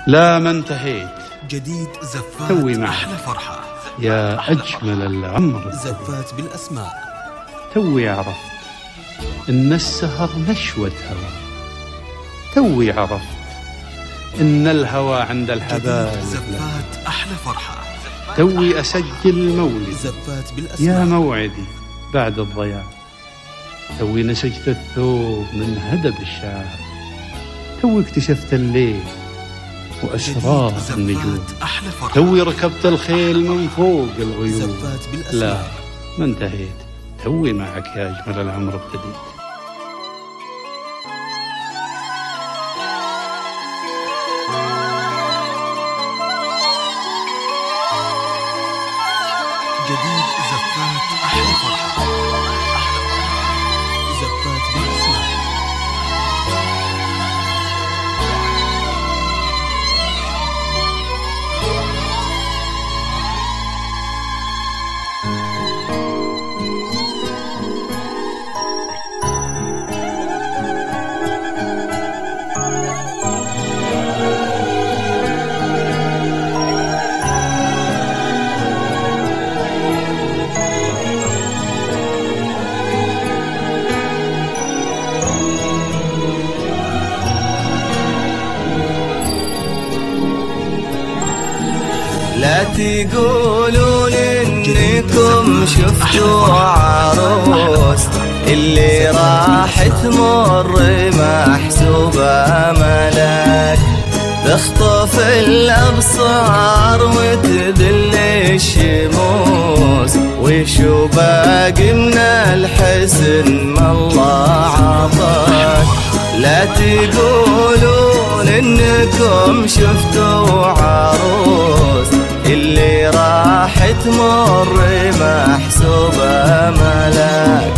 لا ما انتهيت. جديد زفات توي معك أحلى فرحة يا أجمل العمر. زفات بالأسماء. توي عرفت إن السهر نشوة هوى. توي عرفت إن الهوى عند الحبايب. زفات أحلى فرحة. توي أسجل مولد زفات بالأسماء. يا موعدي بعد الضياع. توي نسجت الثوب من هدب الشعر. توي اكتشفت الليل وأسرار النجوم. توي ركبت الخيل من فوق الغيوم. لا ما انتهيت. توي معك يا أجمل العمر ابتديت. جديد زفات أحلى فرحة. زفات بالأسماء. لا تقولون انكم شفتوا عروس اللي راح تمر محسوبة ملاك. تخطف الابصار وتذل الشموس وشو باقي من الحسن ما الله عطاك. لا تقولون انكم شفتوا عروس اللي راح تمر محسوبة ملاك.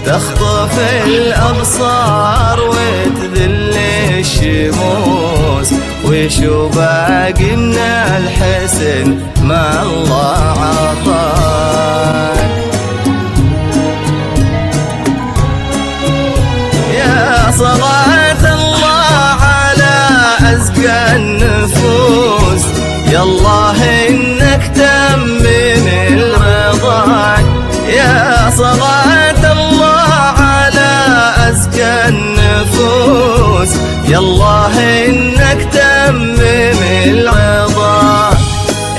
تخطف الأبصار وتذل الشموس وشو باقي من الحسن ما الله عطاك. يا صلاة الله على أزكى النفوس. يا الله إنك تمم الرضا. يا صلاة الله على أزكى النفوس. يا الله إنك تمم الرضا.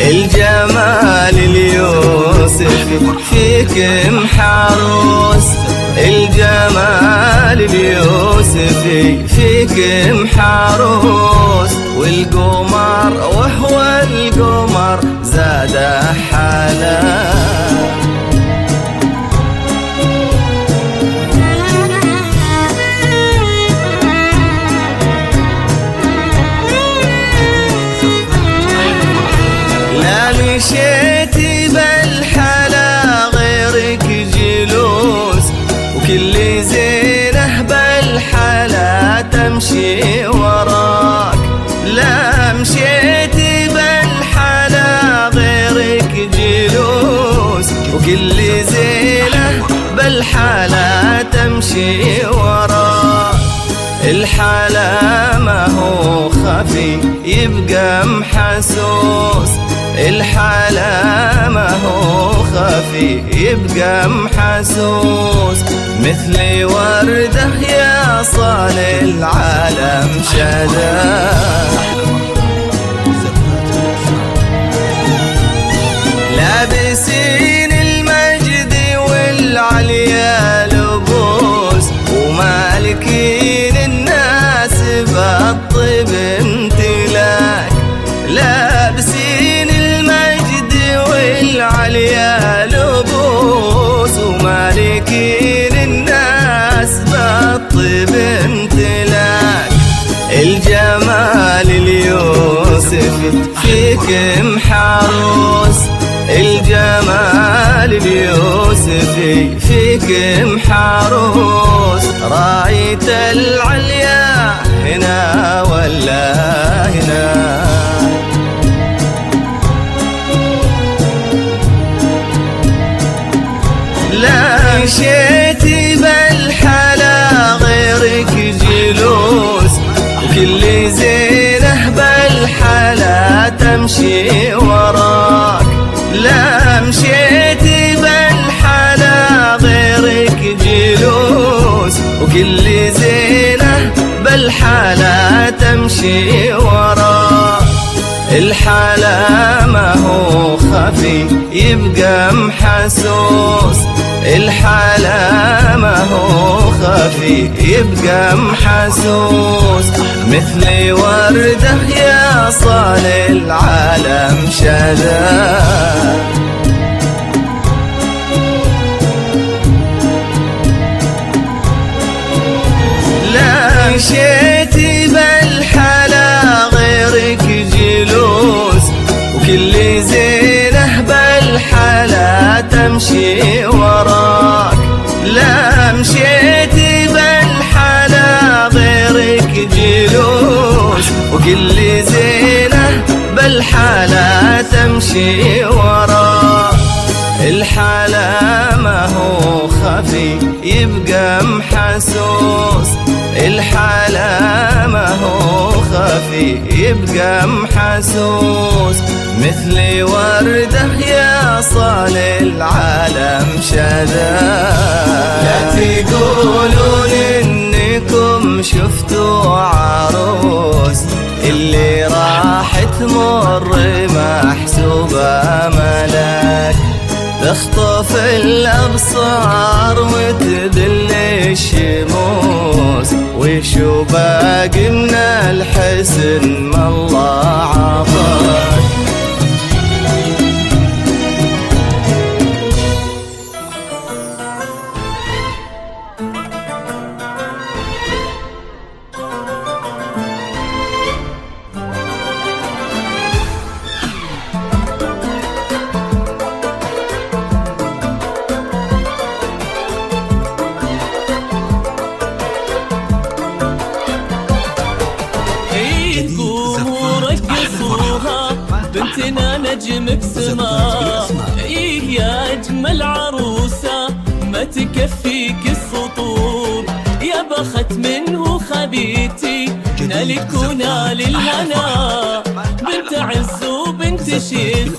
الجمال اليوسف فيك محروس. الجمال اليوسفي فيك محروس. والقمر وهو القمر زاد حلا. لا مشيتي بالحلا غيرك جلوس وكل زينه بالحلا تمشي وراك. لا مشيتي بالحلا غيرك جلوس وكل زينه بالحلا تمشي وراك. الحلا ما هو خفي يبقى محسوس. الحلا ما هو خفي يبقى محسوس. مثل وردة يا صال العالم شدا. لابسين المجد والعليا لبوس ومالكين الناس بالطيب امتلاك. لابسين المجد والعليا لبوس ومالكين الناس بالطيب امتلاك. الجمال اليوسف فيك محروس. الجمال اليوسفي فيك محروس. رايت العليا هنا ولا هنا. لا مشيتي بالحلا غيرك جلوس وكل زينه بالحلا تمشي وراك. لا مشيت بالحلا غيرك جلوس، وكل زينة بالحلا تمشي وراك. الحلا ما هو خفي يبقى محسوس، الحلا ما هو خفي يبقى محسوس. مثل وردة يا صال العالم شذا. لا مشيت بالحلا غيرك جلوس، وكل زينة بالحلا تمشي وراك. لا مشيت بالحلا غيرك جلوس، وكل زينة بالحلا تمشي وراك. الحلا ما هو خفي يبقى محسوس، الحلا ما هو خفي يبقى محسوس. مثل وردة يا صال العالم شذا. لا تقولون انكم شفتوا عروس، اللي راح تمر محسوبة ملاك. تخطف الأبصار وتدل الشموس، وشو باقي من الحسن ما الله عطاك. بنتنا نجم بسما، إيه يا أجمل عروسة ما تكفيك السطور. يا بخت منه خبيتي نالك ونال الهنا. بنت عز وبنت شيخ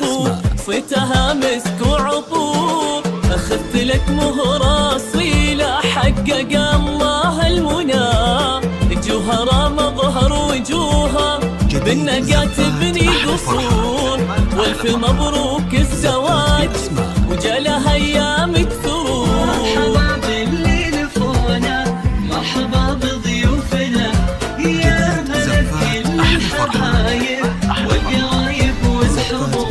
صيتها مسك وعطور. أخذت لك مهرة أصيلة حقق الله المنى. جوهرة مظهر وجوها بالنقا تبني قصور. والف مبروك الزواج وجالها ايامك ثرور. مرحبا باللي لفونا، مرحبا بضيوفنا، يا هلا بكل الحبايب والقرايب والحضور.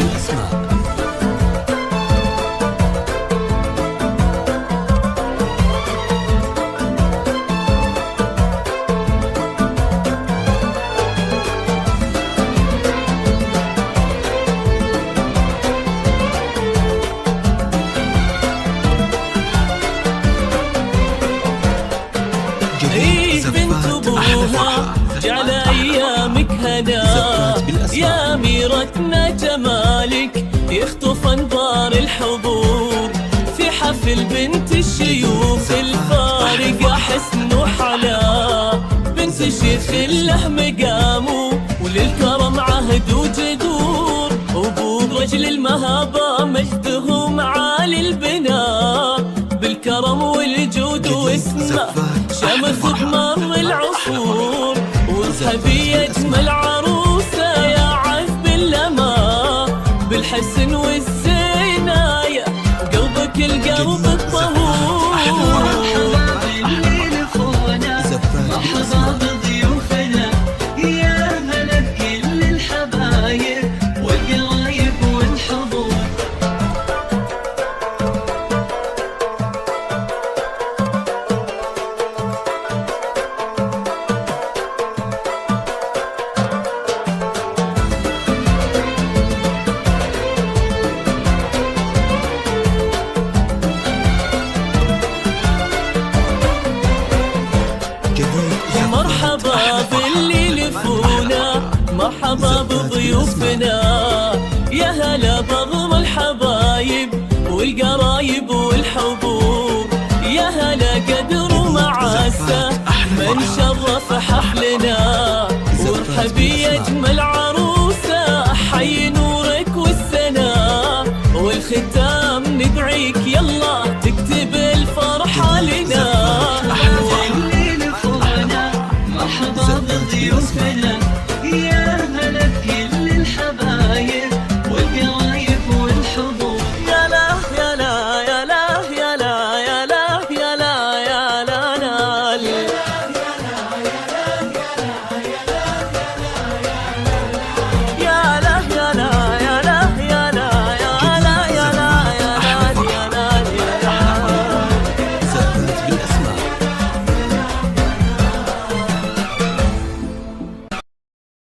جعل ايامك هنا يا أميرتنا. جمالك يخطف انظار الحضور. في حفل بنت الشيوخ الفارقة حسن وحلا. بنت شيخ له مقامه وللكرم عهد وجدور. وابو رجل المهابة مجده معالي البناء. بالكرم والجود واسمه شمس تمر العصور. وارحبي أجمل عروسة يا عذب اللما. بالحسن والزيناية قلبك القلب الطهور. مرحبا باللي لفونا، مرحبا بضيوفنا، يا هلا بكل الحبايب والقرايب والحضور. مرحبا بضيوفنا، يا هلا بغم الحبايب والقرايب والحبوب. يا هلا قدر ومعاسة من شر